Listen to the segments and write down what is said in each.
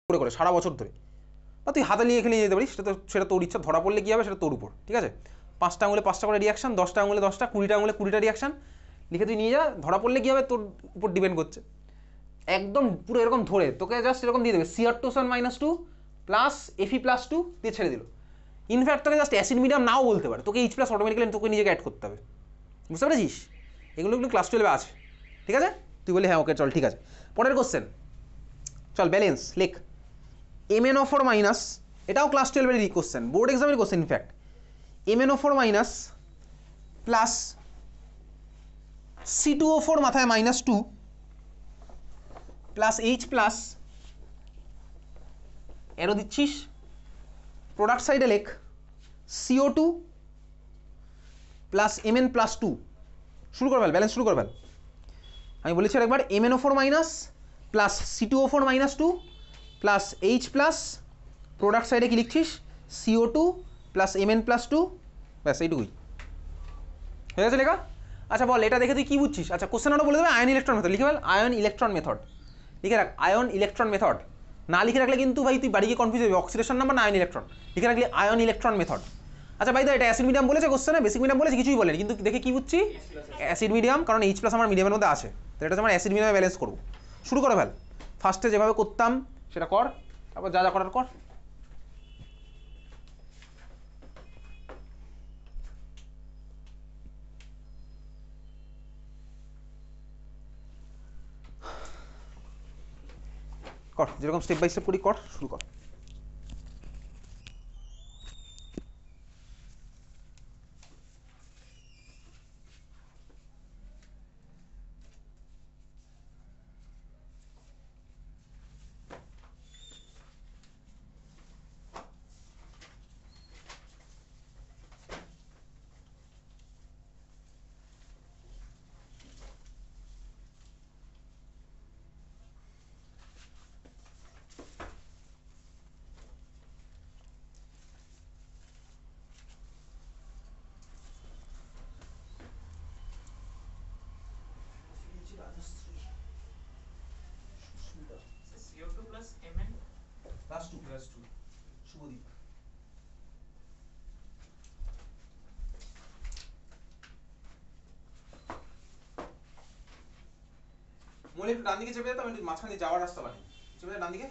করে করে সারা বছর ধরে, বা তুই হাতে নিয়ে খেলে যেতে পারিস, সেটা তোর ইচ্ছা, ধরা পড়লে কী হবে সেটা তোর উপর, ঠিক আছে? 5টা আঙুলে 5টা করে রিয়াকশান, 10টা আঙুলে 10টা, 20টা আঙুলে 20টা রিয়াকশান লিখে তুই নিয়ে যা, ধরা পড়লে কী হবে তোর উপর ডিপেন্ড করছে। একদম পুরো এরকম ধরে তোকে জাস্ট এরকম দিয়ে দেবে Cr2 - 2 প্লাস Fe+2 দিয়ে ছেড়ে দিল। ইনফ্যাক্ট তোকে জাস্ট অ্যাসিড মিডিয়াম নাও বলতে পারে, তোকে H+ অটোমেটিক্যালি তোকে নিজেকে অ্যাড করতে হবে, বুঝতে পেরেছিস? এগুলো কিন্তু ক্লাস 12 আছে, ঠিক আছে? তুই বলি হ্যাঁ ওকে চল ঠিক আছে। পরের কোশ্চেন চল, ব্যালেন্স লেখ। MnO4- এটাও ক্লাস 12-এর কোশ্চেন, বোর্ড এক্সামের question in fact. MnO4- plus C2O4 মাথায় -2 প্লাস H+, এরও দিচ্ছিস, প্রোডাক্ট সাইডে লেখ CO2 প্লাস Mn+2। শুরু করবেন, ব্যালেন্স শুরু করবেন। আমি বলেছি একবার MnO4- plus C2O4- 2 plus H+, product সাইডে কি লিখছিস CO2 প্লাস Mn+2, ব্যাস এইটুকুই হয়ে গেছে লেখা। আচ্ছা বল এটা দেখে তুই কী বুঝছিস? আচ্ছা কোশ্চেন আরও বলে দেবে আয়ন ইলেকট্রন মেথড, লিখে ফেল আয়ন ইলেকট্রন মেথড, লিখে রাখ আয়ন ইলেকট্রন মেথড। না লিখে রাখলে কিন্তু ভাই তুই বাড়ি গিয়ে কনফিউজ হবে, অক্সিডেশন নাম্বার না আয়ন ইলেকট্রন, লিখে রাখলি আয়ন ইলেকট্রন মেথড। আচ্ছা ভাই তো এটা অ্যাসিড মিডিয়াম বলেছে কোশ্চেনে, বেসিক মিডিয়াম বলেছে কিছুই বলেনি, কিন্তু দেখে কি বুঝছি অ্যাসিড মিডিয়াম, কারণ H+ আমার মিডিয়ামের মধ্যে আছে, তো এটা আমার অ্যাসিড মিডিয়ামে ব্যালেন্স করবো। শুরু করে ফেল, ফার্স্টে যেভাবে করতাম সেটা কর, তারপর যা যা করার কর। কর যেরকম স্টেপ বাই স্টেপ করি কর, শুরু কর। CO2 plus Mn+2 শুভদীপ মনে একটু ডান দিকে চেপে যেতাম, একটু মাঝখানে যাওয়ার রাস্তা বানিয়ে চেপে ডান দিকে।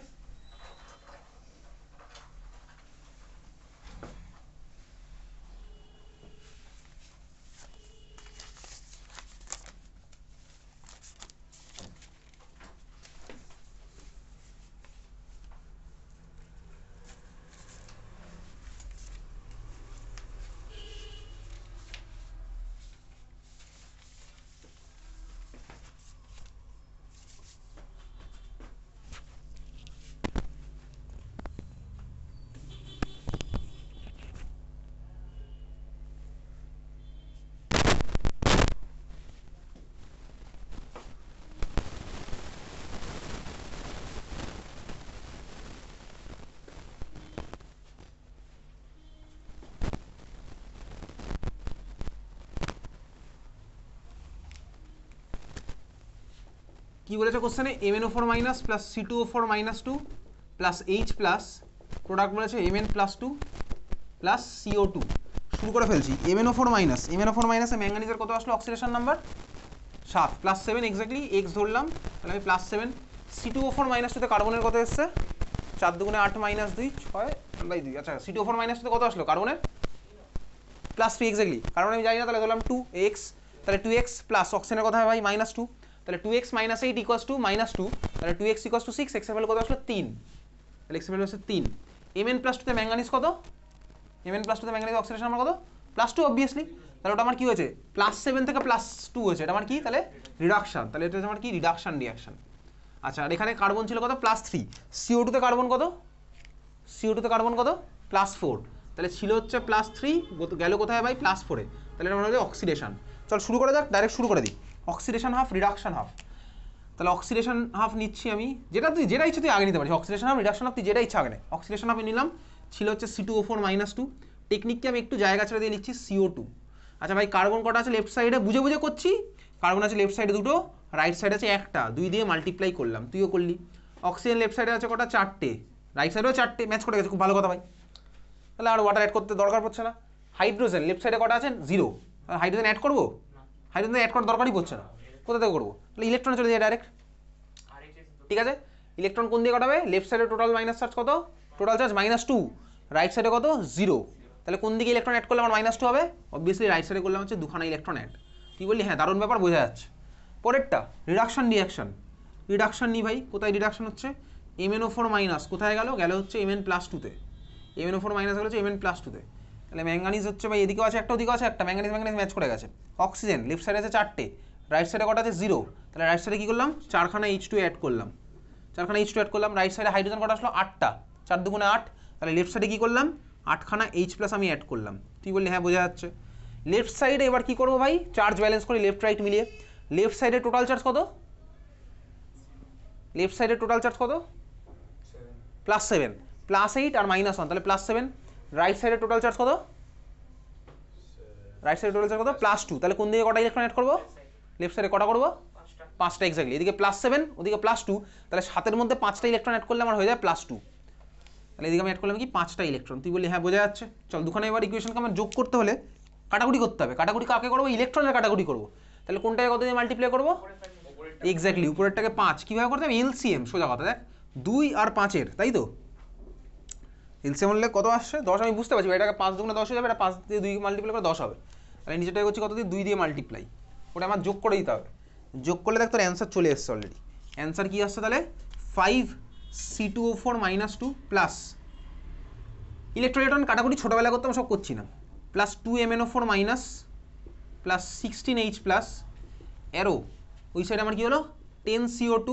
কি বলেছে কোশ্চেনে? MnO4- plus C2O4- 2 plus H+, product বলেছে Mn+2 প্লাস CO2। শুরু করে ফেলছি। MnO4- এ ম্যাঙ্গানিজের কত আসলো oxidation number? 7 plus 7 exactly, x ধরলাম, তাহলে আমি প্লাস 7। C2O4- 2 তে কার্বনের কত এসছে? 4 দুগুণে 8 - 2 6/2। আচ্ছা C2O4- 2 তে কত আসলো কার্বনের? +3 এক্স্যাক্টলি, কারণ আমি জানি না, তাহলে ধরলাম 2x, তাহলে 2x প্লাস অক্সিজেনের কথা হয় ভাই -2, তাহলে 2x - 8 = -2, তাহলে 2x = 6, x এর ভ্যালু কত আসলো 3, তাহলে x এর ভ্যালু হচ্ছে 3। Mn+2 তে ম্যাঙ্গানিজ কত? Mn+2 তে ম্যাঙ্গানিজ অক্সিডেশন নাম্বার কত? +2 অবভিয়াসলি, তাহলে ওটা আমার কি হয়েছে +7 থেকে +2 হয়েছে, এটা আমার কি তাহলে রিডাকশন, তাহলে এটা হচ্ছে আমার কি রিডাকশন রিঅ্যাকশন। আচ্ছা আর এখানে কার্বন ছিল কত? +3। CO2 তে কার্বন কত? CO2 তে কার্বন কত? +4, তাহলে ছিল হচ্ছে +3, গেল কোথায় ভাই +4-এ, তাহলে এটা মনে হচ্ছে অক্সিডেশন। চল শুরু করে যাক, ডাইরেক্ট শুরু করে দিই। Oxidation half, reduction half. তাহলে অক্সিডেশন হাফ নিচ্ছি আমি, যেটা ইচ্ছা তুই আগে নিতে পারিস, অক্সিডেশন হাফ রিডাকশন হাফ তুই যেটা ইচ্ছা আগে নে। অক্সিডেশন হাফ নিলাম, ছিল হচ্ছে C2O4- 2, টেকনিককে আমি একটু জায়গা ছেড়ে দিয়ে লিখছি CO2। আচ্ছা ভাই কার্বন কটা আছে লেফট সাইডে? বুঝে বুঝে করছি, কার্বন আছে লেফট সাইডে দুটো, রাইট সাইড আছে একটা, 2 দিয়ে মাল্টিপ্লাই করলাম, তুইও করলি, অক্সিজেন লেফট সাইডে আছে কটা, 4টে, রাইট সাইডেও 4টে, ম্যাচ করে গেছে, খুব ভালো কথা ভাই। তাহলে আর ওয়াটার অ্যাড করতে দরকার পড়ছে না। হাইড্রোজেন লেফট সাইডে কটা আছে, 0, হাইড্রোজেন অ্যাড করবো, হাইড্রোজেন অ্যাড করার দরকারই পড়ছে না, কোথা থেকে করবো, তাহলে ইলেকট্রনে চলে যায় ডাইরেক্ট। ঠিক আছে, ইলেকট্রন কোন দিয়ে কাটাবে, লেফট সাইডে টোটাল মাইনাস চার্জ কত, টোটাল চার্জ -2, রাইট সাইডে কত 0, তাহলে কোন দিকে ইলেকট্রন অ্যাড করলে আমার -2 হবে, অবভিয়াসলি রাইট সাইডে করলাম হচ্ছে 2খানা ইলেকট্রন অ্যাড। তুই বললি হ্যাঁ দারুণ ব্যাপার, বোঝা যাচ্ছে। পরেরটা রিডাকশন রিয়াকশন, রিডাকশন নি ভাই, কোথায় রিডাকশন হচ্ছে, MnO4- কোথায় গেল, হচ্ছে Mn+2-তে, MnO4- গেল হচ্ছে Mn+2-তে, তাহলে ম্যাঙ্গানিজ হচ্ছে ভাই এদিকেও আছে একটা, ওদিকেও আছে একটা, ম্যাঙ্গানিজ ম্যাচ করে গেছে। অক্সিজেন লেফট সাইডে আছে 4টে, রাইট সাইডে কটা আছে 0, তাহলে রাইট সাইডে কী করলাম, 4খানা H2 অ্যাড করলাম, 4খানা H2 অ্যাড করলাম। রাইট সাইডে হাইড্রোজেন কটা আসলো, 8টা, 4 দুগুণে 8, তাহলে লেফট সাইডে কী করলাম, 8খানা H+ আমি অ্যাড করলাম। তুই বললি হ্যাঁ বোঝা যাচ্ছে। লেফট সাইডে এবার কী করবো ভাই, চার্জ ব্যালেন্স করি লেফট রাইট মিলিয়ে। লেফট সাইডে টোটাল চার্জ কত, লেফট সাইডে টোটাল চার্জ কত, +7, +8 আর -1, তাহলে +7। রাইট সাইডে টোটাল চার্জ কত, রাইট সাইডে টোটাল চার্জ কত, +2, তাহলে কোন দিকে কটা ইলেকট্রন অ্যাড করবো, লেফট সাইডে কটা করবো, 5টা এক্স্যাক্টলি, এদিকে +7 ওদিকে +2, তাহলে 7-এর মধ্যে 5টা ইলেকট্রন অ্যাড করলে আমার হয়ে যায় +2, তাহলে এদিকে আমি অ্যাড করলাম কি 5টা ইলেকট্রন। তুই বলি হ্যাঁ বোঝা যাচ্ছে। চল দুখানে এবার ইকুয়েশনকে আমার যোগ করতে হলে কাটাকুটি করতে হবে, কাটাকুটি কাকে করবো, ইলেকট্রনের কাটাকুটি করবো, তাহলে কোনটাকে কত দিয়ে মাল্টিপ্লাই করবো, এক্স্যাক্টলি উপরেরটাকে 5, কীভাবে করতে হবে, এলসিএম, সোজা কথা দেখ 2 আর 5-এর, তাই তো এলসিএম হলে কত আসছে 10, আমি বুঝতে পারছি এটাকে 5 দুগুণে 10 হয়ে যাবে, এটা 5 দিয়ে 2 মাল্টিপ্লাই করে 10 হবে, তাহলে নিচেটাকে করছি কত দিয়ে 2 দিয়ে মাল্টিপ্লাই, ওটা আমার যোগ করে দিতে হবে, যোগ করলে দেখ তোর অ্যান্সার চলে এসছে অলরেডি। অ্যান্সার কী আসছে তাহলে, 5C2O4- 2 প্লাস ইলেকট্রন কাটাকুটি ছোটোবেলা করতে আমি সব করছি না, +2 MnO4- plus 16H plus arrow, ওই সাইডে আমার কী হলো 10CO2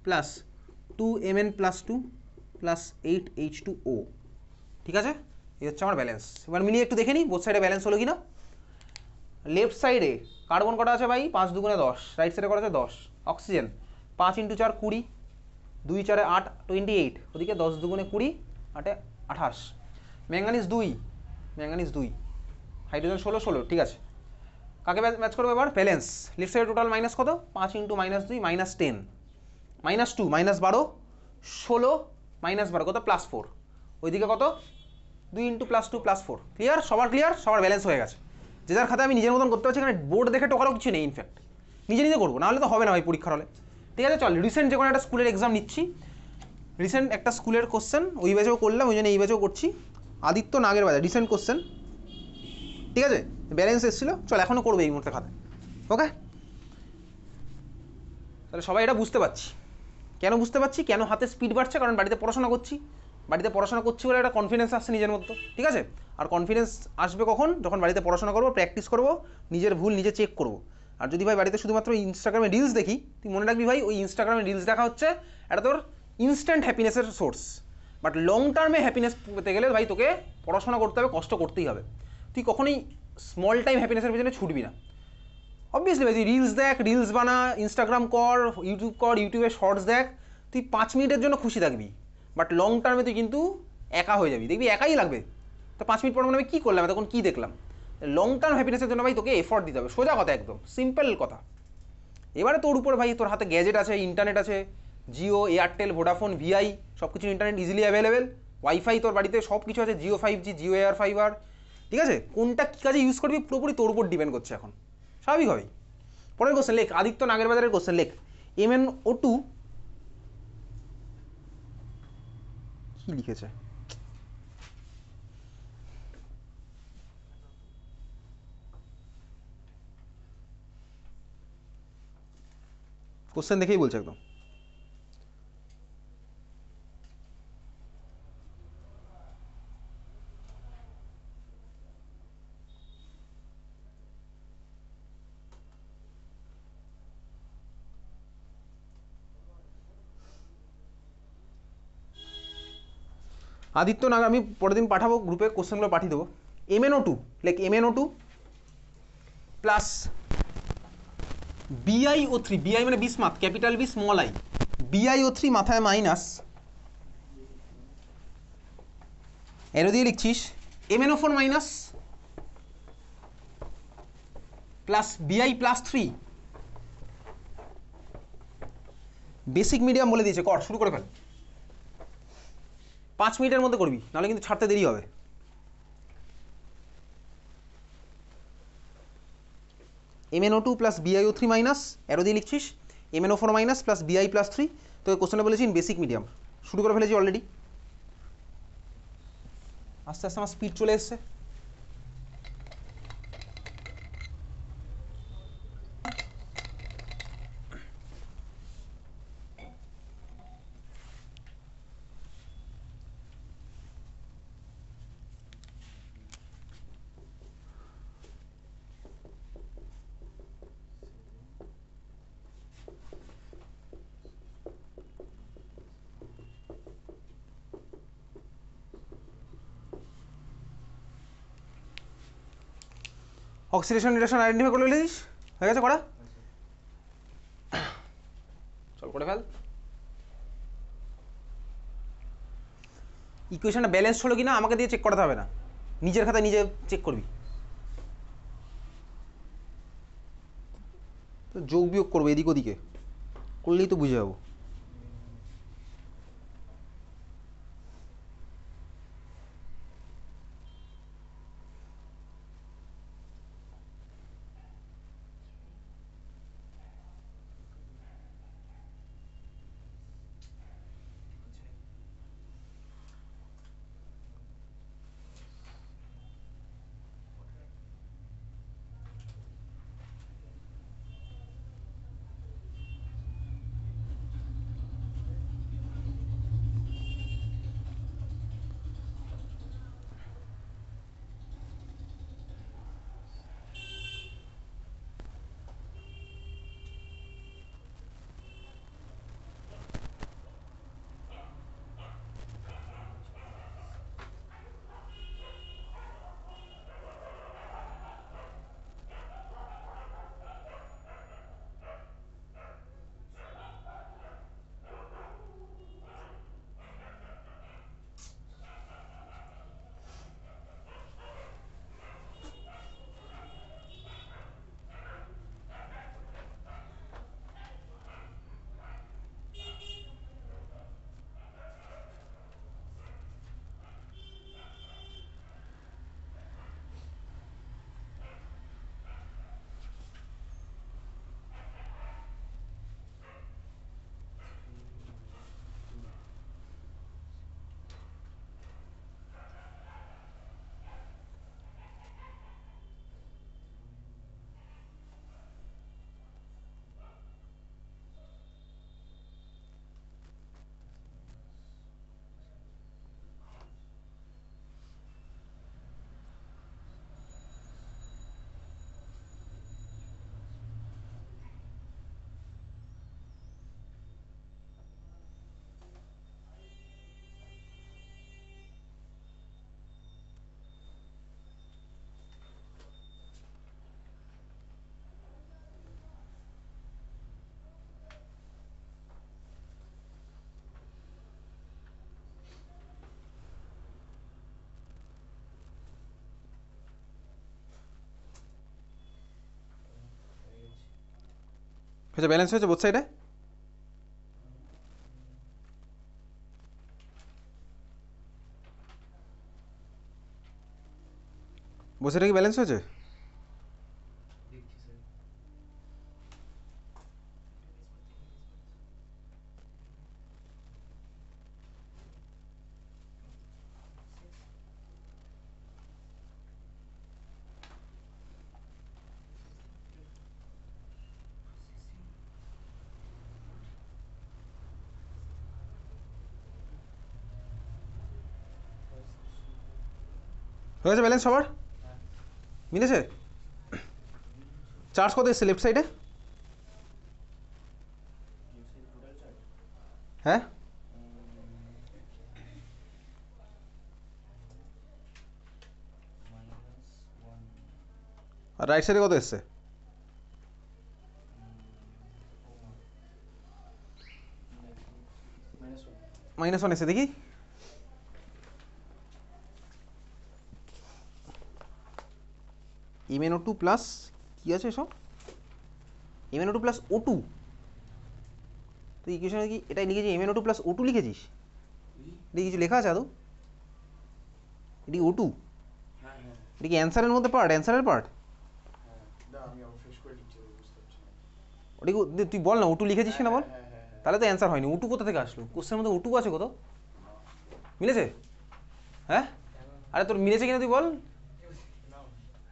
plus 2 Mn+2 plus 8H2O। ঠিক আছে, এই হচ্ছে আমার ব্যালেন্স। এবার মিলিয়ে একটু দেখে নিই বোথ সাইডে ব্যালেন্স হলো কি না। লেফট সাইডে কার্বন কটা আছে ভাই, 5 দুগুণে 10, রাইট সাইডে কটা আছে 10, অক্সিজেন 5 × 4 20, 2 × 4 8 28, ওদিকে 10 দুগুণে 20, 8 28, ম্যাঙ্গানিজ 2, ম্যাঙ্গানিজ 2, হাইড্রোজেন 16 16, ঠিক আছে। কাকে ম্যাচ করবো এবার, ব্যালেন্স, লেফট সাইডে টোটাল মাইনাস কত, 5 × -2 -10, -2 -12 16, -12 কত, +4, ওইদিকে কত 2 × +2 +4, ক্লিয়ার, সবার ক্লিয়ার, সবার ব্যালেন্স হয়ে গেছে। যে যার খাতে আমি নিজের মতন করতে পারছি, এখানে বোর্ড দেখে টোকারও কিছু নেই, ইনফ্যাক্ট নিজে নিজে করবো, নাহলে তো হবে না ভাই পরীক্ষার হলে। ঠিক আছে চল, রিসেন্ট যে কোনো একটা স্কুলের এক্সাম নিচ্ছি, রিসেন্ট একটা স্কুলের কোশ্চেন, ওই ব্যাচেও করলাম, ওই জন্য এই ব্যাচেও করছি, আদিত্য নাগের বাজার, রিসেন্ট কোশ্চেন, ঠিক আছে, ব্যালেন্স এসেছিলো, চল এখনও করবে এই মুহূর্তে খাতে, ওকে। তাহলে সবাই এটা বুঝতে পারছি, কেন বুঝতে পারছি, কেন হাতে স্পিড বাড়ছে, কারণ বাড়িতে পড়াশোনা করছি, বাড়িতে পড়াশোনা করছি বলে একটা কনফিডেন্স আসছে নিজের মধ্যে, ঠিক আছে। আর কনফিডেন্স আসবে কখন, যখন বাড়িতে পড়াশোনা করবো, প্র্যাকটিস করবো, নিজের ভুল নিজে চেক করবো। আর যদি ভাই বাড়িতে শুধুমাত্র ইনস্টাগ্রামে রিলস দেখি, তুই মনে রাখবি ভাই ওই ইনস্টাগ্রামে রিলস দেখা হচ্ছে এটা তোর ইনস্ট্যান্ট হ্যাপিনেসের সোর্স, বাট লং টার্মে হ্যাপিনেস পেতে গেলে ভাই তোকে পড়াশোনা করতে হবে, কষ্ট করতেই হবে। তুই কখনোই স্মল টাইম হ্যাপিনেসের পিছনে ছুটবি না। অবভিয়াসলি ভাই তুই রিলস দেখ, রিলস বানা, ইনস্টাগ্রাম কর, ইউটিউবে শর্টস দেখ, তুই 5 মিনিটের জন্য খুশি থাকবি, বাট লং টার্মে তুই কিন্তু একা হয়ে যাবি, দেখবি একাই লাগবে। তো 5 মিনিট পর মনে হবে কী করলাম, তখন কী দেখলাম। লং টার্ম হ্যাপিনেসের জন্য ভাই তোকে এফর্ট দিতে হবে, সোজা কথা, একদম সিম্পল কথা। এবারে তোর উপর ভাই, তোর হাতে গ্যাজেট আছে, ইন্টারনেট আছে, জিও, এয়ারটেল, ভোডাফোন, ভিআই, সব কিছু ইন্টারনেট ইজিলি অ্যাভেলেবেল, ওয়াইফাই তোর বাড়িতে সব কিছু আছে, Jio 5G, Jio air fibre, ঠিক আছে। কোনটা কী কাজে ইউজ করবি পুরোপুরি তোর উপর ডিপেন্ড করছে এখন, স্বাভাবিকভাবেই। পরের কোশ্চেন লেখ, আদিত্য নাগের বাজারের কোশ্চেন লেখ, MnO2 কি লিখেছে, কোশ্চেন দেখেই বলছে একদম। আদিত্য নাগ, আমি পরের দিন পাঠাবো গ্রুপে, কোশ্চেনগুলো পাঠিয়ে দেবো। MnO2 like MnO2 plus BiO3, BI মানে bismuth, capital B small I, BiO3 মাথায় মাইনাস, এরো দিয়ে লিখছিস MnO4- plus Bi+3 basic medium বলে দিয়েছে, কর শুরু করে ফেল। 5 মিনিটের মধ্যে করবি, নাহলে কিন্তু ছাড়তে দেরি হবে। MnO2 plus BiO3 minus, arrow দিয়ে লিখছিস, MnO4 minus plus Bi plus 3। তোকে কোশ্চেনে বলেছি ইন বেসিক মিডিয়াম, শুরু করে ফেলেছি অলরেডি। আস্তে আস্তে আমার স্পিড চলে এসছে। অক্সিডেশন রিডাকশন আইডেন্টিফাই করে ফেলেছিস, হয়ে গেছে করা? চল করে ফেল। ইকুয়েশনটা ব্যালেন্স হলো কিনা আমাকে দিয়ে চেক করাতে হবে না, নিজের খাতায় নিজে চেক করবি। তো যোগ বিয়োগ করবো এদিক ওদিকে, করলেই তো বুঝে যাবো। হয়েছে, ব্যালেন্স হয়েছে বোথ সাইডে। বোথ সাইডে কি ব্যালেন্স হয়েছে? হয়েছে ব্যালেন্স সবার মিলেছে? চার্জ কত এসছে লেফট সাইডে? হ্যাঁ আর রাইট সাইডে কত এসছে? -1 এসে দেখি। MnO2 প্লাস কি আছে সব? MnO2 প্লাস O2, তো ইকুয়েশনে কি এটাই লিখেছি MnO2 প্লাস O2 লিখেছিস? এটা কিছু লেখা আছে আদৌ? এটি O2? হ্যাঁ হ্যাঁ এটা কি অ্যান্সারের মধ্যে পার্ট, অ্যান্সারের পার্ট? হ্যাঁ না আমি অবশেষ করে লিখতে বুঝতে পারছি না। ওটা তুই বল না O2 লিখেছিস কিনা বল। হ্যাঁ হ্যাঁ হ্যাঁ তাহলে তো অ্যান্সার হয়নি। O2 কোথা থেকে আসলো? কোশ্চেনের মধ্যে O2 আছে কত? মিলেছে? হ্যাঁ আরে তোর মিলেছে কিনা তুই বল,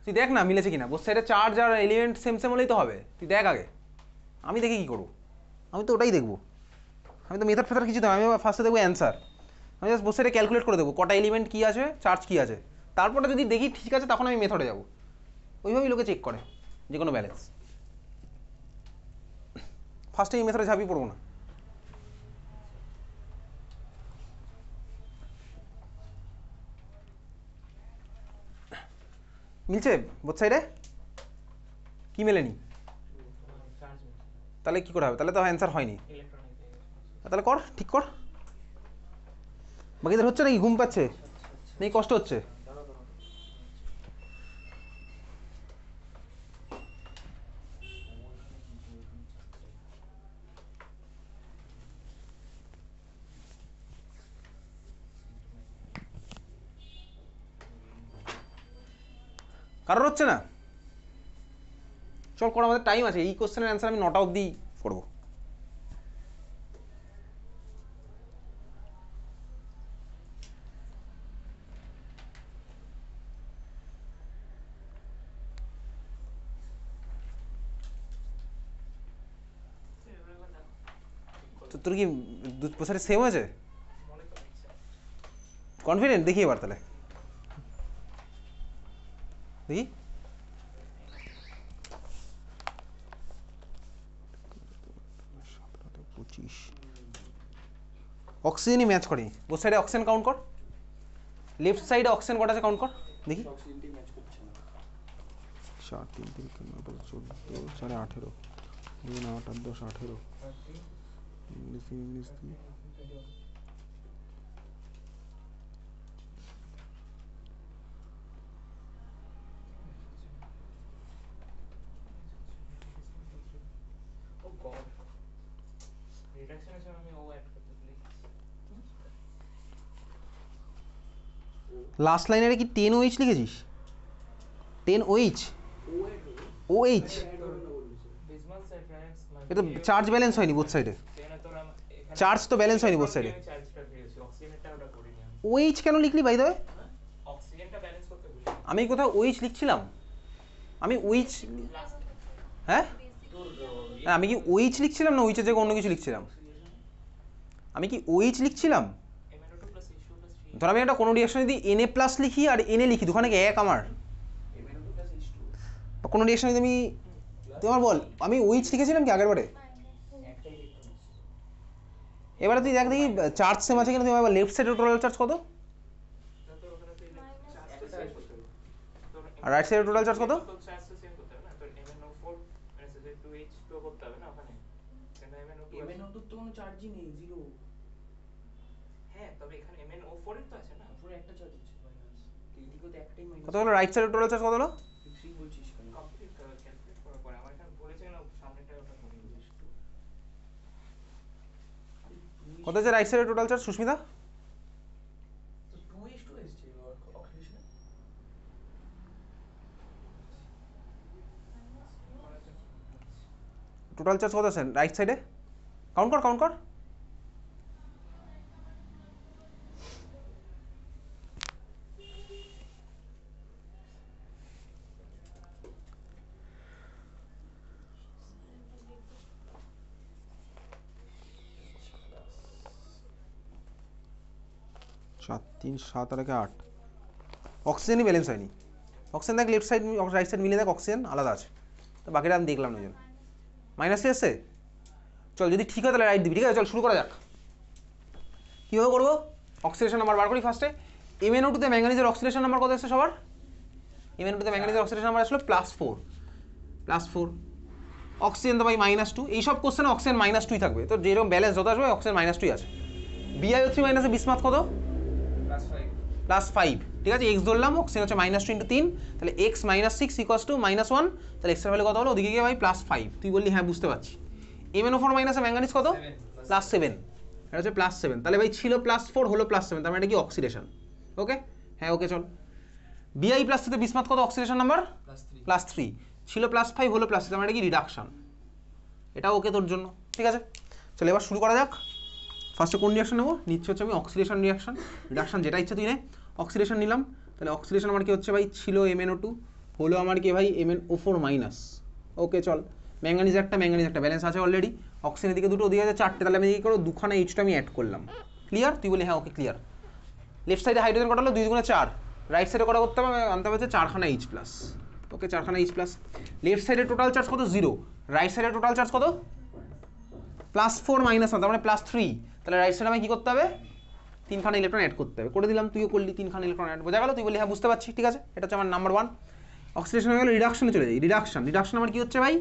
তুই দেখ না মিলেছে কিনা। বোথ সাইডে চার্জ আর এলিমেন্ট সেম সেম হলেই তো হবে, তুই দেখ আগে। আমি দেখে কী করবো? আমি তো ওটাই দেখবো। আমি তো মেথড ফেথার কিছু দেবো, আমি ফার্স্টে দেখবো অ্যান্সার। আমি জাস্ট বোথ সাইডে ক্যালকুলেট করে দেবো কটা এলিমেন্ট কী আছে, চার্জ কী আছে। তারপরে যদি দেখি ঠিক আছে তখন আমি মেথডে যাবো। ওইভাবেই লোকে চেক করে যে কোনো ব্যালেন্স। ফার্স্টে এই মেথডে ঝাঁপিয়ে পড়বো না। মিলছে বোথ সাইডে? কি মেলেনি? তাহলে কি করে হবে? তাহলে তো অ্যান্সার হয়নি। তাহলে কর, ঠিক কর। বাকিদের হচ্ছে নাকি? ঘুম পাচ্ছে নাকি কষ্ট হচ্ছে? কারোর হচ্ছে না? চল কর, আমাদের টাইম আছে। এই কোশ্চেনের অ্যান্সার আমি 9টা অবধি করবো। তো তোর কি দু সাইডে সেম হয়েছে? কনফিডেন্ট? দেখি এবার তাহলে দেখি। অক্সিজেনই ম্যাচ করেনি। বোথ সাইডে অক্সিজেন কাউন্ট কর। লেফট সাইডে অক্সিজেন কটা আছে কাউন্ট কর দেখি। অক্সিজেনটি ম্যাচ করছে না। 7 3 3 9 14 4 18 2 9 8 10 18 19 ও গড, রিডাকশনের সময় আমি ও অ্যাড করতে ভুলে গেছি। লাস্ট লাইনে কি 10 OH লিখেছিস? 10 OH? OH বিজমাস রেফারেন্স এটা তো চার্জ ব্যালেন্স হয়নি বোথ সাইডে। চার্জ তো ব্যালেন্স হয়নি বোথ সাইডে। চার্জটা পেয়েছি, অক্সিজেনটা ওটা করিনি আমি। OH কেন লিখলি বাই দ্য ওয়ে? অক্সিজেনটা ব্যালেন্স করতে ভুলে আমি কোথাও OH লিখছিলাম? আমি OH, হ্যাঁ আমি কি OH লিখছিলাম না OH এর জায়গায় অন্য কিছু লিখছিলাম? আমি কি OH লিখছিলাম? MnO2 + H2 + 3 ধর আমি একটা কোনো রিঅ্যাকশন যদি Na প্লাস লিখি আর Na লিখি, দুখানে কি এক আমার? MnO2 + H2 বা কোনো রিঅ্যাকশন যদি আমি, তুই আমার বল আমি OH লিখেছিলাম কি আগের বারে? একটাই লিখতে হচ্ছে। এবারে তুই দেখ দেখি চার্জ সেম আছে কিনা। তুই আমার লেফট সাইডের টোটাল চার্জ কত তোর ওখানে তুই চার্জটা সেম করতে হবে। তোর আর রাইট সাইডের টোটাল চার্জ কত? তোর চার্জটা সেম করতে হবে না, তোর MnO4 মানে Z2H2 করতে হবে না ওখানে। কিন্তু MnO2 আছে। MnO2 তো কোনো চার্জই নেই, জিরো। হ্যাঁ, তবে এখানে MnO4 এর তো আছে না। পুরো একটা চার্জ আছে মাইনাস। এইদিকে তো একটাই মাইনাস। কত হলো রাইট সাইডের টোটাল চার্জ কত হলো? 3 বলছিস কেন? কমপ্লিট ক্যালকুলেট করার পরে আমার এখানে বলেছে না সামনেটা ওটা করে দিয়েছি। কত আছে রাইট সাইডের টোটাল চার্জ সুস্মিতা? তো 2H2 এসছে অক্সিডেশনে। টোটাল চার্জ কত আছে রাইট সাইডে? কাউন্ট কর, কাউন্ট কর। সাত 3 7 আর 8 অক্সিজেনই ব্যালেন্স হয়নি। অক্সিজেন দেখ লেফট সাইড রাইট সাইড মিলে দেখ অক্সিজেন আলাদা আছে। তো বাকিটা আমি দেখলাম না জন্য মাইনাসে এসছে। চল যদি ঠিক হয় তাহলে রাইট দিবি, ঠিক আছে? চল শুরু করা যাক। কীভাবে করবো? অক্সিডেশন নাম্বার বার করি ফার্স্টে। MnO2 তে ম্যাঙ্গানিজের অক্সিডেশন নাম্বার কত এসছে সবার? MnO2 তে ম্যাঙ্গানিজের অক্সিডেশন নাম্বার আসলো +4 অক্সিজেন তো ভাই -2। এইসব কোশ্চেনে অক্সিজেন -2 থাকবে। তো যেরকম ব্যালেন্স যত আসবে অক্সিজেন -2 আছে। BiO3 মাইনাসে বিসমাথ কত? +5। ঠিক আছে, এক্স ধরলাম, অক্সিজেন হচ্ছে -2 × 3, তাহলে x - 6 = -1। তাহলে এক্সের ভ্যালু কত হলো? ওদিকে গিয়ে ভাই +5। তুই বললি হ্যাঁ বুঝতে পারছি। MnO4 মাইনাসে ম্যাঙ্গানিজ কত? +7, এটা হচ্ছে +7। তাহলে ভাই ছিল +4 হলো +7, তার মানে এটা কি অক্সিডেশন। ওকে, হ্যাঁ ওকে চল। Bi + 3 তে বিসমাথ কত অক্সিডেশন নাম্বার? +3। ছিল +5 হলো +6, তার মানে এটা কি রিডাকশন। এটা ওকে তোর জন্য, ঠিক আছে। চলো এবার শুরু করা যাক। ফার্স্টে কোন রিয়াকশন নেবো? নিচ্ছে হচ্ছে আমি অক্সিডেশন রিয়াকশন। রিডাকশন যেটা ইচ্ছে তুই নে। অক্সিডেশন নিলাম, তাহলে অক্সিডেশন আমার কি হচ্ছে ভাই? ছিল MnO2 হলো আমার কি ভাই MnO4-। ওকে চল, ম্যাঙ্গানিজ একটা ব্যালেন্স আছে অলরেডি। অক্সিজেনের দিকে দুটো, ওদিকে আছে চারটে, তাহলে আমি কি করবো? দুখানা H2 আমি অ্যাড করলাম। ক্লিয়ার? তুই বলি হ্যাঁ ওকে ক্লিয়ার। লেফট সাইডে হাইড্রোজেন কটা হলো? 2 × 4। রাইট সাইডে কটা করতে হবে? আনতে হবে 4খানা H+। ওকে 4খানা H+। লেফট সাইডে টোটাল চার্জ কত? 0। রাইট সাইডে টোটাল চার্জ কত? +4 - 1, তার মানে +3। তাহলে রাইট সাইডে আমায় কি করতে হবে? 3খানা ইলেকট্রন অ্যাড করতে হবে। করে দিলাম, তুইও করলি 3খানা ইলেকট্রন অ্যাড। বোঝা গেল? তুই বলি হ্যাঁ বুঝতে পারছি, ঠিক আছে। এটা হচ্ছে আমার নাম্বার 1। অক্সিডেশন হয়ে গেল, রিডাকশনে চলে যাই। রিডাকশন আমার কি হচ্ছে ভাই?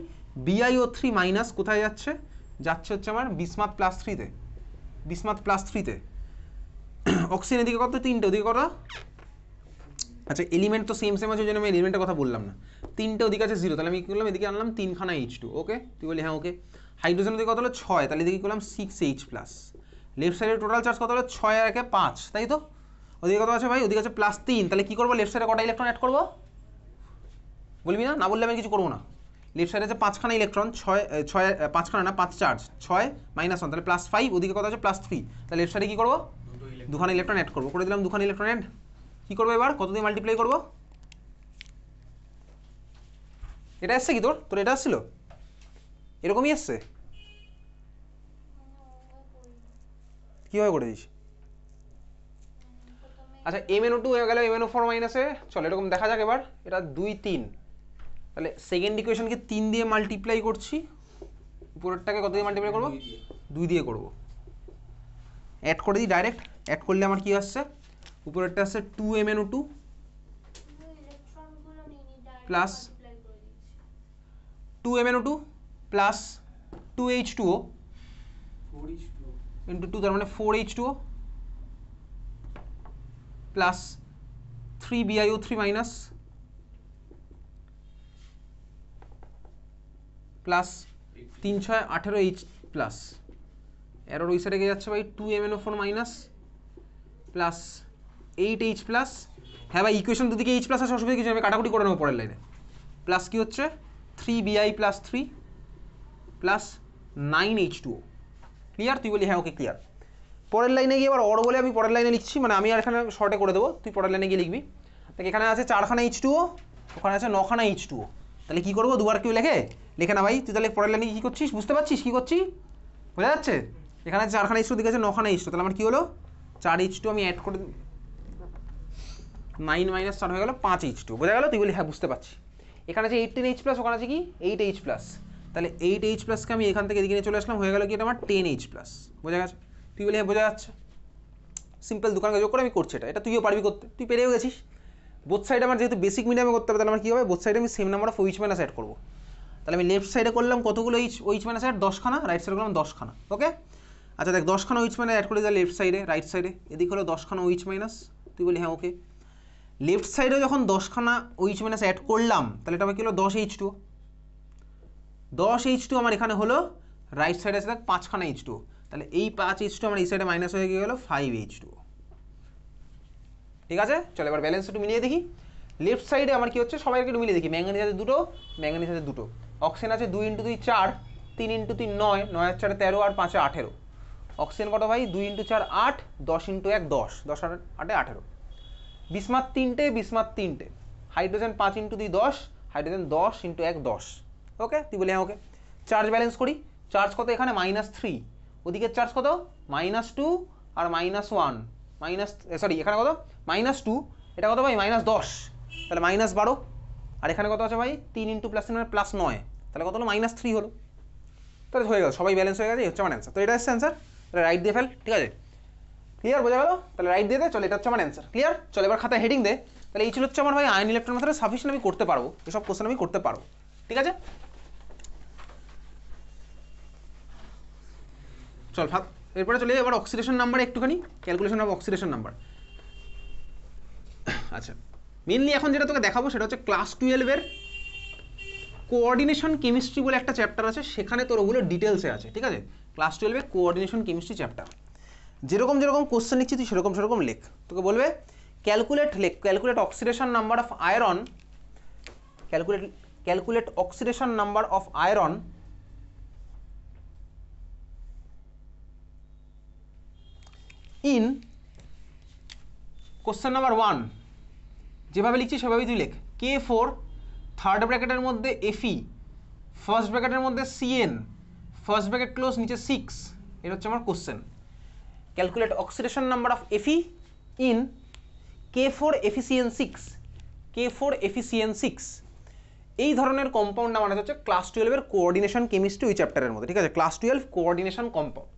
BiO3- কোথায় যাচ্ছে? যাচ্ছে হচ্ছে আমার বিসমাথ +3-তে। বিসমাথ +3-তে। অক্সিজেনের দিকে কত? 3টে, ওদিকে কত? আচ্ছা এলিমেন্ট তো সেম আছে, ওই জন্য আমি এলিমেন্টের কথা বললাম না। 3টে, ওদিকে আছে 0, তাহলে আমি কি করলাম? এদিকে আনলাম 3খানা H2। ওকে, তুই বলি হ্যাঁ ওকে। হাইড্রোজেনের দিকে কত হলো? 6, তাহলে এদিকে করলাম 6H+। লেফট সাইডের টোটাল চার্জ কত হলো? 6 আর 1 5, তাই তো? ওদিকে কত আছে ভাই? ওদিকে আছে +3, তাহলে কি করবো? লেফট সাইডে কটা ইলেকট্রন অ্যাড করবো? বলবি না? না বললে আমি কিছু করবো না। লেফট সাইডে আছে 5খানা ইলেকট্রন, 5খানা না 5 চার্জ, 6 - 1, তাহলে +5, ওদিকে কত আছে? +3, তাহলে লেফট সাইডে কি করবো? দুখানা ইলেকট্রন অ্যাড করবো। করে দিলাম দুখানা ইলেকট্রন অ্যাড। কি করবো এবার? কত দিয়ে মাল্টিপ্লাই করবো? এটা এসছে কি তোর? তোর এটা আসছিল? এরকমই এসছে? কীভাবে করে দিস? আচ্ছা MnO2 হয়ে গেল MnO4-এ। চলো এরকম দেখা যাক এবার। এটা 2 3, তাহলে সেকেন্ড ইকুয়েশনকে 3 দিয়ে মাল্টিপ্লাই করছি, উপরেরটাকে কত দিয়ে মাল্টিপ্লাই করবো? 2 দিয়ে করবো। অ্যাড করে দিই ডাইরেক্ট। অ্যাড করলে আমার কি আসছে? উপরেরটা আসছে 2 MnO2 plus 2 MnO2 plus 2H2O into 2, তার মানে 4H2O plus 3 BiO3- plus 3 6 18H plus. Error ওই সাইডে গিয়ে যাচ্ছে ভাই 2 MnO4- প্লাস 8H প্লাস। হ্যাঁ ভাই ইকুয়েশন দুদিকে H প্লাস আছে, অসুবিধা কিছু আমি কাটাকুটি করে নেবো পরের লাইনে। প্লাস কি হচ্ছে? 3Bi + 3 plus 9H2O। ক্লিয়ার? তুই বলি হ্যাঁ ওকে ক্লিয়ার। পরের লাইনে গিয়ে এবার অর বলে আমি পরের লাইনে লিখছি, মানে আমি আর এখানে শর্টে করে দেবো, তুই পরের লাইনে গিয়ে লিখবি। দেখ এখানে আছে 4খানা H2O, ওখানে আছে 9খানা H2O। তাহলে কি করবো? দুবার কেউ লেখে না ভাই। তুই তাহলে পরের লাইনে কী করছিস? বুঝতে পারছিস কী করছি? বোঝা যাচ্ছে? এখানে 4খানা H2, দিকে আছে 9খানা H2, তাহলে আমার কী হলো? 4H2 আমি অ্যাড করে 9 - 4 হয়ে গেল 5H2। বোঝা গেল? তুই বলি হ্যাঁ বুঝতে পারছি। এখানে আছে 18H+, ওখানে আছে কি 8H+, তাহলে 8H+কে আমি এখান থেকে এদিকে নিয়ে চলে আসলাম, হয়ে গেল কি এটা আমার 10H+। বোঝা গেছে? তুই বলি হ্যাঁ বোঝা যাচ্ছে। সিম্পল দোকানকে যোগ করে আমি করছি এটা তুইও পারবি করতে, তুই পেরেও গেছিস। বোথ সাইড আমার যেহেতু বেসিক মিডিয়ামে করতে হবে, তাহলে আমার কী হবে? বোথ সাইডে আমি same number of OH- add করবো। তাহলে আমি লেফট সাইডে করলাম কতগুলো OH- অ্যাড? 10খানা। রাইট সাইডে করলাম 10খানা। ওকে আচ্ছা দেখ 10খানা OH- অ্যাড করে দিলাম লেফট সাইডে, রাইট সাইডে এদিকে হলো 10খানা OH-। তুই বলি হ্যাঁ ওকে। লেফট সাইডে যখন 10খানা OH- অ্যাড করলাম, তাহলে এটা আমার কি হলো? 10H2। 10H2 আমার এখানে হলো। রাইট সাইডে আছে দেখ 5খানা H2, তাহলে এই 5H2 আমার এই সাইডে মাইনাস হয়ে গিয়ে গেলো 5H2। ঠিক আছে চলো এবার ব্যালেন্স একটু মিলিয়ে দেখি। লেফট সাইডে আমার কি হচ্ছে? সবাইকে একটু মিলিয়ে দেখি। ম্যাঙ্গানিজ আছে দুটো, ম্যাঙ্গানিজ আছে দুটো। অক্সিজেন আছে 2 × 2 4, 3 × 3 9, 9 আর 4 13 আর 5 18। অক্সিজেন কত ভাই? 2 × 4 8, 10 × 1 10, 10 আর 8 18। বিসমাথ 3টে, বিসমাথ 3টে। Hydrogen 5 × 2 10, hydrogen 10 × 1 10। ওকে তুই বলি হ্যাঁ ওকে। চার্জ ব্যালেন্স করি। চার্জ কত এখানে? -3, ওদিকে চার্জ কত? -2 আর -1 সরি এখানে কত? -2, এটা কত ভাই? -10, তাহলে -12। আর এখানে কত আছে ভাই? 3 × +3 মানে +9, তাহলে কত হলো? -3 হলো। তাহলে হয়ে গেল, সবাই ব্যালেন্স হয়ে গেছে, এই হচ্ছে আমার অ্যান্সার। তো এটা হচ্ছে অ্যান্সার, তাহলে রাইট দিয়ে ফেল। ঠিক আছে ক্লিয়ার? বোঝা গেল? তাহলে রাইট দিয়ে দে। চলো এটা হচ্ছে আমার অ্যান্সার। ক্লিয়ার? চলো এবার খাতায় হেডিং দে। তাহলে এই ছিল হচ্ছে আমার ভাই আয়ন ইলেকট্রন মেথডে সাফিসিয়েন্ট আমি করতে পারবো, এসব কোশ্চেন আমি করতে পারবো। ঠিক আছে চল এরপরে চলে এবার অক্সিডেশন নাম্বার একটুখানি ক্যালকুলেশন অফ অক্সিডেশন নাম্বার। আচ্ছা মেনলি এখন যেটা তোকে দেখাবো সেটা হচ্ছে ক্লাস 12-এর কোঅর্ডিনেশন কেমিস্ট্রি বলে একটা চ্যাপ্টার আছে, সেখানে তোর ওগুলো ডিটেলসে আছে। ঠিক আছে ক্লাস 12-এ কোঅর্ডিনেশন কেমিস্ট্রি চ্যাপ্টার। যেরকম যেরকম কোশ্চেন লিখছি তুই সেরকম সেরকম লেখ। তোকে বলবে calculate oxidation number of iron, calculate oxidation number of iron in question number 1। যেভাবে লিখছি সেভাবেই তুই লেখ। K4 থার্ড ব্র্যাকেটের মধ্যে Fe, ফার্স্ট ব্র্যাকেটের মধ্যে Cn, ফার্স্ট ব্র্যাকেট ক্লোজ, নিচে 6। এটা হচ্ছে আমার question. Calculate oxidation number of Fe in K4 FeCN6, K4 FeCN6। এই ধরনের কম্পাউন্ড নাম হচ্ছে ক্লাস 12-এর কোঅর্ডিনেশন কেমিস্ট্রি ওই চ্যাপ্টারের মধ্যে, ঠিক আছে? Class 12 coordination compound.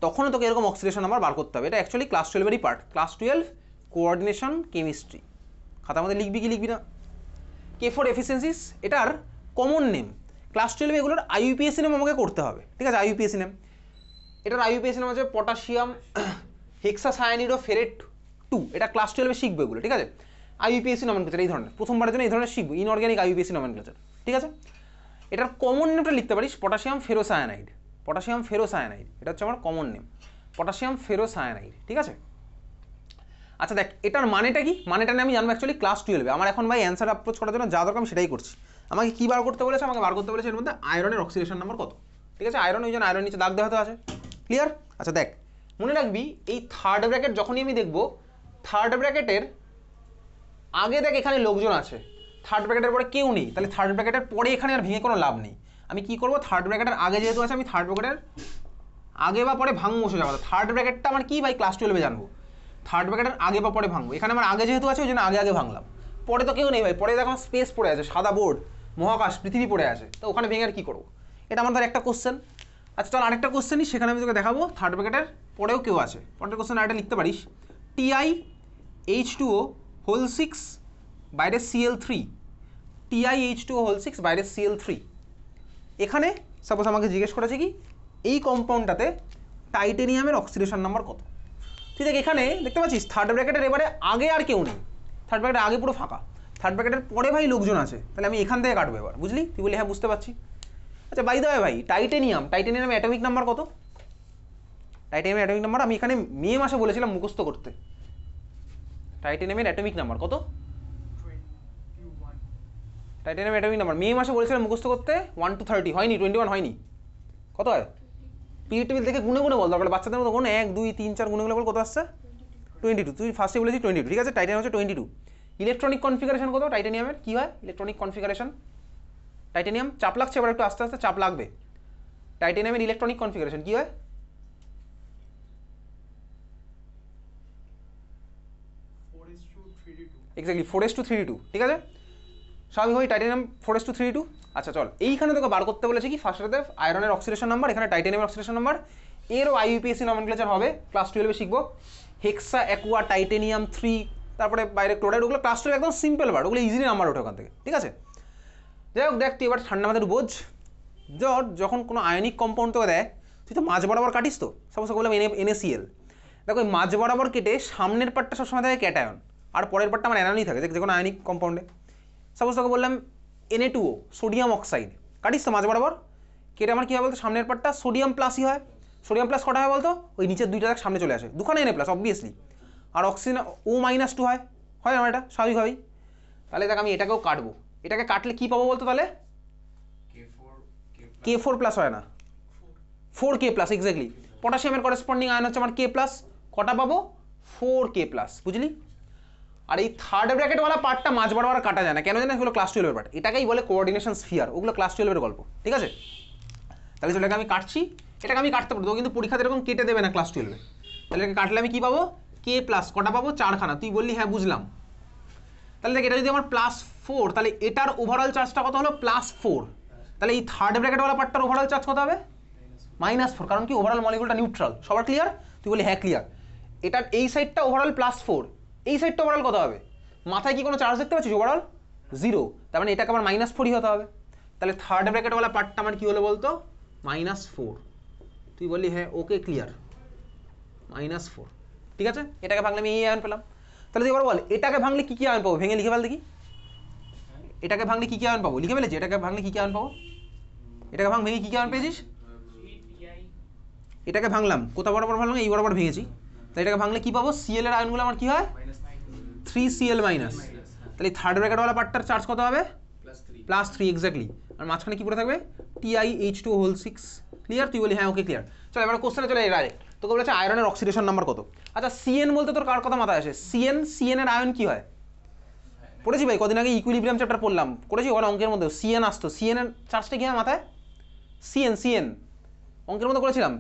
তখনও তোকে এরকম অক্সিডেশন নাম্বার বার করতে হবে। এটা অ্যাকচুয়ালি ক্লাস 12-এরই পার্ট, ক্লাস 12 কোঅর্ডিনেশন কেমিস্ট্রি। খাতার মধ্যে লিখবি কি লিখবি না? K4 FeCN6 এটার কমন নেম। ক্লাস 12 এগুলোর IUPAC নেম আমাকে করতে হবে, ঠিক আছে? IUPAC নেম, এটার IUPAC নেম হচ্ছে পটাশিয়াম হেক্সাসায়ানিড ও ফেরেট 2। এটা ক্লাস 12-এ শিখবে এগুলো, ঠিক আছে? IUPAC নমেনক্লেচার এই ধরনের প্রথমবারের জন্য এই ধরনের শিখবো, ইনঅর্গানিক IUPAC নমেনক্লেচার, ঠিক আছে? এটার কমন নেমটা লিখতে পারিস পটাশিয়াম ফেরোসায়ানাইড, পটাশিয়াম ফেরোসায়ানাইড। এটা হচ্ছে আমার কমন নেম, পটাশিয়াম ফেরোসায়ানাইড, ঠিক আছে? আচ্ছা দেখ, এটার মানেটা কি? মানেটা নিয়ে আমি জানবো অ্যাকচুয়ালি ক্লাস 12-এ। আমার এখন ভাই অ্যান্সার অ্যাপ্রোচ করার জন্য যা দরকার আমি সেটাই করছি। আমাকে কি বার করতে বলেছে? আমাকে বার করতে বলেছে এর মধ্যে আয়রনের অক্সিডেশন নাম্বার কত, ঠিক আছে? আয়রন, ওই জন্য আয়রন নিচে দাগ দেওয়া হতে আছে, ক্লিয়ার? আচ্ছা দেখ, মনে রাখবি এই থার্ড ব্র্যাকেট যখনই আমি দেখবো, থার্ড ব্র্যাকেটের আগে দেখ এখানে লোকজন আছে, থার্ড ব্র্যাকেটের পরে কেউ নেই, তাহলে থার্ড ব্র্যাকেটের পরে এখানে আর ভেঙে কোনো লাভ নেই। আমি কি করবো? থার্ড ব্র্যাকেটের আগে যেহেতু আছে, আমি থার্ড ব্র্যাকেটের আগে বা পরে ভাঙবো সোজা কথা। থার্ড ব্র্যাকেটটা আমার কি ভাই ক্লাস 12-এ জানবো, থার্ড ব্র্যাকেটের আগে বা পরে ভাঙবো। এখানে আমার আগে যেহেতু আছে ওই জন্য আগে আগে ভাঙলাম, পরে তো কেউ নেই ভাই, পরে দেখো স্পেস পড়ে আছে, সাদা বোর্ড, মহাকাশ, পৃথিবী পড়ে আছে, তো ওখানে ভেঙে আর কি করবো? এটা আমার ধর একটা কোশ্চেন। আচ্ছা চল আরেকটা কোশ্চেন নিই, সেখানে আমি তোকে দেখাবো থার্ড ব্র্যাকেটের পরেও কেউ আছে। পরের কোশ্চেন আরেকটা লিখতে পারিস, TiH2O হোল 6 বাইরে Cl3, TiH2O হোল 6 বাইরে Cl3। এখানে সাপোজ আমাকে জিজ্ঞেস করেছে কি এই কম্পাউন্ডটাতে টাইটেনিয়ামের অক্সিডেশন নাম্বার কত। তুই দেখ এখানে দেখতে পাচ্ছিস থার্ড ব্র্যাকেটের এবারে আগে আর কেউ নেই, থার্ড ব্র্যাকেটের আগে পুরো ফাঁকা, থার্ড ব্র্যাকেটের পরে ভাই লোকজন আছে, তাহলে আমি এখান থেকে কাটবো এবার, বুঝলি? তুই বলি হ্যাঁ বুঝতে পারছি। আচ্ছা বাই দ্য ওয়ে ভাই, টাইটেনিয়ামের অ্যাটমিক নাম্বার কত? টাইটেনিয়ামের অ্যাটমিক নাম্বার আমি এখানে মে মাসে বলেছিলাম মুখস্থ করতে। টাইটেনিয়ামের অ্যাটমিক নাম্বার কত? টাইটেনিয়ামের অ্যাটমিক নাম্বার মে মাসে বলেছিলাম মুখস্থ করতে 1 to 30, হয়নি, 21 হয়নি। কত হয়? পিরিয়ড টেবিল দেখে গুনে গুনে বল, দরকার বাচ্চাদের মতো গুণ 1 2 3 4 গুনে গুনে বল, কত আসছে? 22। তুই ফার্স্টে বলেছিস 22, ঠিক আছে? টাইটেনিয়াম হচ্ছে 22। ইলেকট্রনিক কনফিগারেশন কত টাইটেনিয়ামের? কি হয় ইলেকট্রনিক কনফিগারেশন? টাইটেনিয়াম চাপ লাগছে, এবার একটু আস্তে আস্তে চাপ লাগবে। টাইটেনিয়ামের ইলেকট্রনিক কনফিগারেশন কি হয়? 4:3:2 এক্স্যাক্টলি 4:3:2, ঠিক আছে? স্বাভাবিকভাবেই টাইটেনিয়াম 4:3:2। আচ্ছা চল, এইখানে তোকে বার করতে বলেছে কি ফার্স্টে আয়রনের অক্সিডেশন নাম্বার, এখানে টাইটেনিয়ামের অক্সিডেশন নাম্বার। এরও IUPAC নমেনক্লেচার হবে, ক্লাস 12-এ শিখবো। হেক্সা অ্যাকুয়া টাইটেনিয়াম 3, তারপরে বাইরে ক্লোরাইড, ওগুলো ক্লাস 12 একদম সিম্পল বার, ওগুলো ইজিলি নাম্বার ওঠে ওখান থেকে, ঠিক আছে? যাই হোক দেখ, তুই এবার ঠান্ডা মাথায় বোঝ, যখন কোনো আয়নিক কম্পাউন্ড তোকে দেয় তুই তো মাঝ বরাবর কাটিস। তো সাপোজ বললাম NaCl, দেখো ওই মাঝ বরাবর কেটে সামনের পার্টটা সবসময় থাকে ক্যাটায়ন, আর পরের পার্টটা আমার অ্যানায়নই থাকে যে কোনো আয়নিক কম্পাউন্ডে। সাপোজ তোকে বললাম Na2O সোডিয়াম অক্সাইড, কাটিস তো মাঝ বরাবর কেটে আমার কী হয় বলতো, সামনের পার্টটা সোডিয়াম প্লাসই হয়। সোডিয়াম প্লাস কটা হয় বলতো? ওই নিচের দুইটা দেখ সামনে চলে আসে, দুখানে Na প্লাস অবভিয়াসলি, আর অক্সিজেন O-2 হয়, হয় আমার এটা স্বাভাবিকভাবেই। তাহলে দেখ আমি এটাকেও কাটবো, এটাকে কাটলে কী পাবো বলতো? তাহলে K4 প্লাস হয় না, 4K প্লাস, এক্স্যাক্টলি। পটাশিয়ামের করেসপন্ডিং আয়ন হচ্ছে আমার K প্লাস, কটা পাবো? 4K প্লাস, বুঝলি? আর এই থার্ড ব্র্যাকেটওয়ালা পার্টটা মাঝ বরাবর কাটা যায় না, কেন জানেন? এগুলো ক্লাস 12-এর পার্ট, এটাকেই বলে কোঅর্ডিনেশন স্ফিয়ার, ওগুলো ক্লাস 12-এর গল্প, ঠিক আছে? তাহলে এটাকে আমি কাটছি, এটাকে আমি কাটতে পারবো কিন্তু পরীক্ষাতে এরকম কেটে দেবে না ক্লাস 12-এ। তাহলে এটাকে কাটলে আমি কী পাবো? K প্লাস, কটা পাবো? 4খানা। তুই বললি হ্যাঁ বুঝলাম। তাহলে দেখ এটা যদি আমার +4, তাহলে এটার ওভারঅল চার্জটা কত হলো? +4। তাহলে এই থার্ড ব্র্যাকেটওয়ালা পার্টটার ওভারঅল চার্জ কত হবে? -4, কারণ কি ওভারঅল মলিকুলটা নিউট্রাল। সবার ক্লিয়ার? তুই বলি হ্যাঁ ক্লিয়ার। এটার এই সাইডটা ওভারঅল +4, এই সাইডটা ওভারঅল কত হবে? মাথায় কি কোনো চার্জ দেখতে পাচ্ছিস? ওভারঅল 0, তার মানে এটাকে আমার -4ই হতে হবে। তাহলে থার্ড ব্র্যাকেটওয়ালা পার্টটা আমার কি হলো বলতো? -4। তুই বললি হ্যাঁ ওকে ক্লিয়ার, -4, ঠিক আছে? এটাকে ভাঙলে আমি এই আয়ন পেলাম। তাহলে তুই এবার বল এটাকে ভাঙলে কী কী আয়ন পাবো? ভেঙে লিখে ফেল দেখি। এটাকে ভাঙলে কী কী আয়ন পাবো? লিখে ফেলেছি। এটাকে ভাঙলে কী কী আয়ন পাবো? এটাকে ভেঙে কী কী আয়ন পেয়েছিস? এটাকে ভাঙলাম, কোথা বরাবর ভাঙলাম, এই বরাবর ভেঙেছি, তাই এটাকে ভাঙলে কি পাবো, সিএল এর আয়নগুলো আমার কি হয় 3Cl মাইনাস, তাহলে থার্ড ব্র্যাকেটওয়ালা পার্টটার চার্জ কত হবে +3 এক্স্যাক্টলি, আর মাঝখানে কি পড়ে থাকবে TiH2O6। ক্লিয়ার? তুই বলি হ্যাঁ ওকে ক্লিয়ার। চল এবার কোশ্চেনে চলে ডাইরেক্ট, তোকে বলেছে আয়রনের অক্সিডেশন নাম্বার কত। আচ্ছা সিএন বলতে তোর কার কথা মাথায় আসে, সিএন এর আয়ন কি হয় পড়েছি ভাই কদিন আগে ইকুইলিব্রিয়াম চ্যাপ্টার পড়লাম, করেছি ওখানে অঙ্কের মধ্যে সিএন আসতো, সিএন এর চার্জটা কি হয় মাথায়, সিএন অঙ্কের মধ্যে করেছিলাম।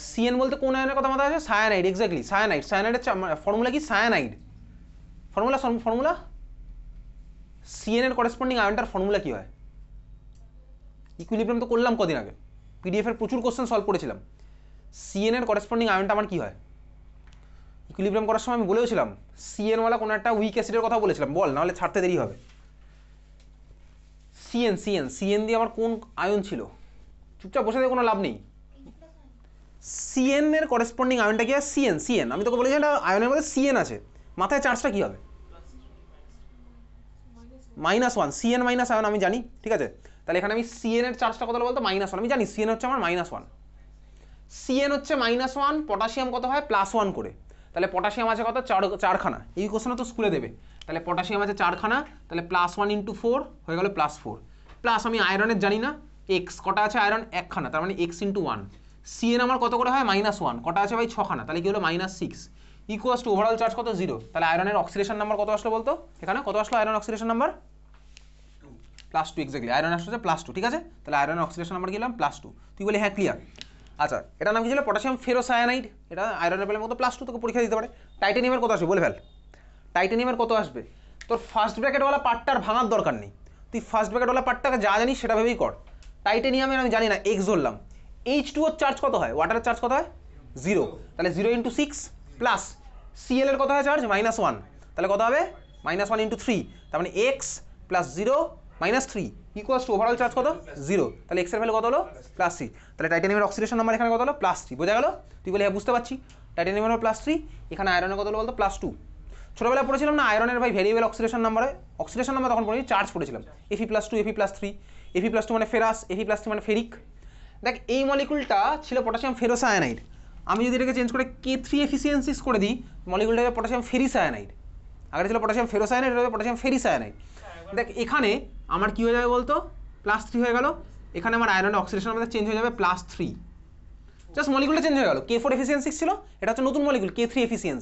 সিএন বলতে কোন আয়নের কথা মাথায় আসে, সায়ানাইড, এক্স্যাক্টলি সায়ানাইডের ফর্মুলা কি, সায়ানাইড ফর্মুলা সিএন এর করেসপন্ডিং আয়নটার ফর্মুলা কি হয়, ইকুইলিব্রিয়াম তো করলাম কদিন আগে, পিডিএফ এর প্রচুর কোশ্চেন সলভ করেছিলাম। সিএন এর করেসপন্ডিং আয়নটা আমার কি হয়, ইকুইলিব্রিয়াম করার সময় আমি বলেওছিলাম সিএন ওয়ালা কোনো একটা উইক অ্যাসিডের কথা বলেছিলাম, বল নাহলে ছাড়তে দেরি হবে। সিএন দিয়ে আমার কোন আয়ন ছিল, চুপচাপ বসে দিয়ে কোনো লাভ নেই। সিএন এর করেসপন্ডিং আয়নটা কি হয়, সিএন আমি তোকে বলেছি এটা আয়নের মধ্যে সিএন আছে, মাথায় চার্জটা কি হবে -1, সিএন মাইনাস আয়ন আমি জানি, ঠিক আছে, তাহলে এখানে আমি সিএন এর চার্জটা কত বলতো -1, আমি জানি সিএন হচ্ছে আমার -1, সিএন হচ্ছে -1, পটাশিয়াম কত হয় +1 করে, তাহলে পটাশিয়াম আছে কত 4খানা, এই কোশ্চেনে তো স্কুলে দেবে, তাহলে পটাশিয়াম আছে 4খানা, তাহলে +1 × 4 হয়ে গেল +4, প্লাস আমি আয়রনের জানি না এক্স কটা আছে, আয়রন 1খানা, তার মানে x × 1, সিএন আমার কত করে হয় -1, কটা আছে ভাই 6খানা, তাহলে কি হলো -6 ইকুয়ালস টু ওভারঅল চার্জ কত 0, তাহলে আয়রনের অক্সিডেশন নাম্বার কত আসলো বলতো, এখানে কত আসলো iron oxidation number +2 exactly, iron আসছে +2, ঠিক আছে, তাহলে আয়রনের অক্সিডেশন নাম্বার গেলাম +2, তুই বলি হ্যাঁ ক্লিয়ার। আচ্ছা এটার নাম কি ছিল, পটাশিয়াম ফেরোসায়ানাইড, এটা আয়রনের বেলার মতো +2 তোকে পরীক্ষা দিতে পারে। টাইটানিয়ামের কত আসবে বলে ফেল, টাইটানিয়ামের কত আসবে, তোর ফার্স্ট ব্র্যাকেটওয়ালা পার্টটার ভাঙার দরকার নেই, তুই ফার্স্ট ব্র্যাকেটওয়ালা পার্টটাকে যা জানিস সেটা ভেবেই কর। টাইটানিয়ামের আমি জানি না এক্স ধরলাম, H2 ওর চার্জ কত হয়, ওয়াটারের চার্জ কত হয় 0, তাহলে 0 × 6 প্লাস Cl এর কত হয় চার্জ -1, তাহলে কত হবে -1 × 3, তার মানে x + 0 - 3 equals to overall charge কত 0, তাহলে x এর ভ্যালু কত হলো +3, তাহলে টাইটানিয়ামের অক্সিডেশন নাম্বার এখানে কত হলো +3, বোঝা গেল, তুই বলে হ্যাঁ বুঝতে পারছি, টাইটানিয়ামের +3, এখানে আয়রনের কত হলো বলতো +2। ছোটবেলায় পড়েছিলাম না আয়রনের ভাই variable oxidation number, oxidation number তখন পড়েছি, চার্জ পড়েছিলাম Fe+2 Fe+3, Fe+2 মানে ফেরাস, Fe+3 মানে ফেরিক। দেখ এই মলিকুলটা ছিল পটাশিয়াম ফেরোসায়ানাইড, আমি যদি এটাকে চেঞ্জ করে K3 করে দিই, মলিকুলটা হবে পটাশিয়াম ফেরিসায়ানাইড, আগে ছিল পটাশিয়াম ফেরোসায়ানাইড, এটা হবে পটাশিয়াম ফেরিসায়ানাইড। দেখ এখানে আমার কি হয়ে যাবে বলতো +3 হয়ে গেল, এখানে আমার আয়রনের অক্সিডেশন নাম্বার চেঞ্জ হয়ে যাবে +3, জাস্ট মলিকুলটা চেঞ্জ হয়ে গেল, K4 এফিসিয়েন্সি ছিল, এটা হচ্ছে নতুন মলিকুল K3 এফিসিয়েন্সি।